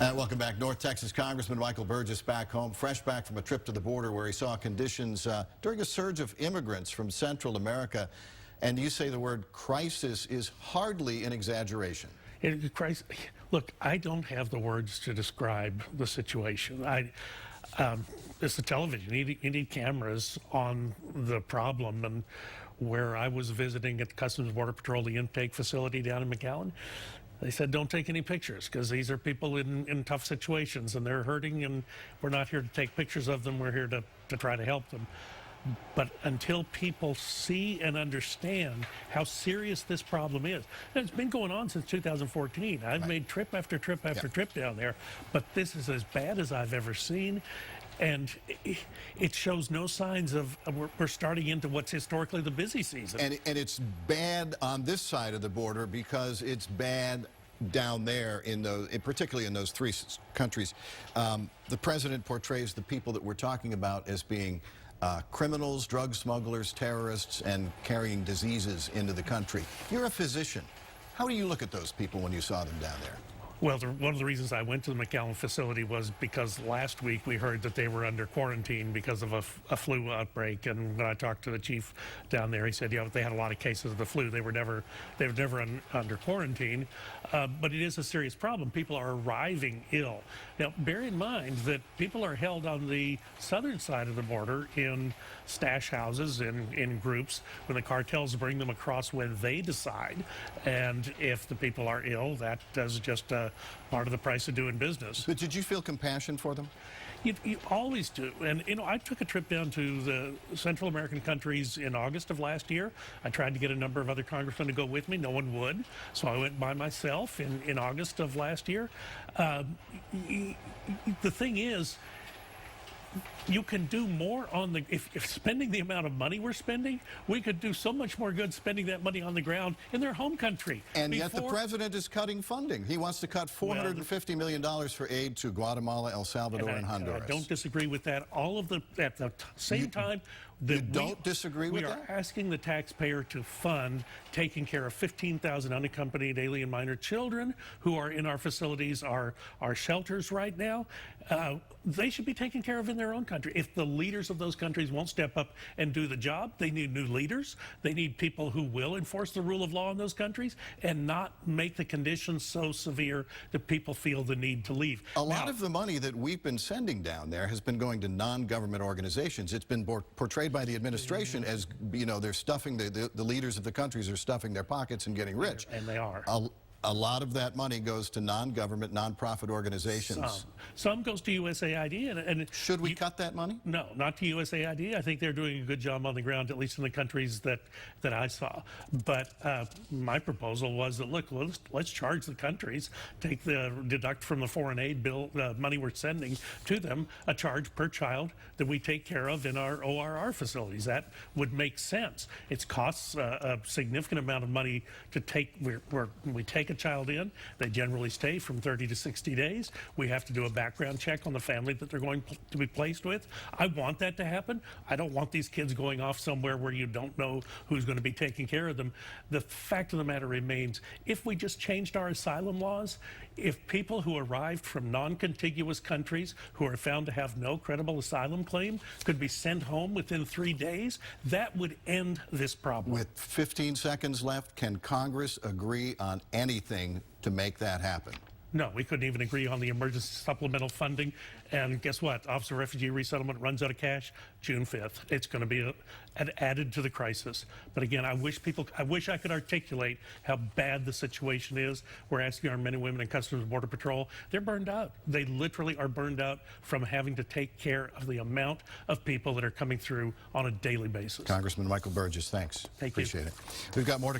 Welcome back. North Texas Congressman Michael Burgess back home, fresh back from a trip to the border where he saw conditions during a surge of immigrants from Central America. And you say the word crisis is hardly an exaggeration. Look, I don't have the words to describe the situation. It's the television. You need cameras on the problem. And where I was visiting at the Customs and Border Patrol, the intake facility down in McAllen, they said, don't take any pictures because these are people in tough situations and they're hurting, and we're not here to take pictures of them. We're here to try to help them. But until people see and understand how serious this problem is, and it's been going on since 2014. I've made trip after trip after trip down there, but this is as bad as I've ever seen. And it shows no signs of we're starting into what's historically the busy season. And it's bad on this side of the border because it's bad down there, particularly in those three countries. The president portrays the people that we're talking about as being criminals, drug smugglers, terrorists, and carrying diseases into the country. You're a physician. How do you look at those people when you saw them down there? Well, one of the reasons I went to the McAllen facility was because last week we heard that they were under quarantine because of a flu outbreak. And when I talked to the chief down there, he said, yeah, they had a lot of cases of the flu. They were never under quarantine. But it is a serious problem. People are arriving ill. Now, bear in mind that people are held on the southern side of the border in stash houses, in groups, when the cartels bring them across when they decide. And if the people are ill, that does just part of the price of doing business. But did you feel compassion for them? You always do. And, I took a trip down to the Central American countries in August of last year. I tried to get a number of other congressmen to go with me. No one would. So I went by myself in August of last year. The thing is, you can do more on the, if spending the amount of money we're spending, we could do so much more good spending that money on the ground in their home country. And yet the president is cutting funding. He wants to cut $450 million for aid to Guatemala, El Salvador, and Honduras. I don't disagree with that. At the same time, you don't disagree with that? We are asking the taxpayer to fund taking care of 15,000 unaccompanied alien minor children who are in our facilities, our shelters right now. They should be taken care of in their own country. If the leaders of those countries won't step up and do the job, they need new leaders. They need people who will enforce the rule of law in those countries and not make the conditions so severe that people feel the need to leave. A lot of the money that we've been sending down there has been going to non-government organizations. It's been portrayed by the administration as, they're stuffing, the leaders of the countries are stuffing their pockets and getting rich. And they are. A lot of that money goes to non-government, non-profit organizations. Some goes to USAID. And should we cut that money? No, not to USAID. I think they're doing a good job on the ground, at least in the countries that I saw. But my proposal was that, look, let's charge the countries, deduct from the foreign aid bill, money we're sending to them, a charge per child that we take care of in our ORR facilities. That would make sense. It costs a significant amount of money to take, we take a child in. They generally stay from 30 to 60 days. We have to do a background check on the family that they're going to be placed with. I want that to happen. I don't want these kids going off somewhere where you don't know who's going to be taking care of them. The fact of the matter remains, if we just changed our asylum laws, if people who arrived from non-contiguous countries who are found to have no credible asylum claim could be sent home within 3 days, that would end this problem. With 15 seconds left, can Congress agree on anything to make that happen? No, we couldn't even agree on the emergency supplemental funding. And guess what? Office of Refugee Resettlement runs out of cash June 5th. It's going to be added to the crisis. But again, I wish I could articulate how bad the situation is. We're asking our men and women in Customs and Border Patrol. They're burned out. They literally are burned out from having to take care of the amount of people that are coming through on a daily basis. Congressman Michael Burgess, thanks. Thank you. Appreciate it. We've got more to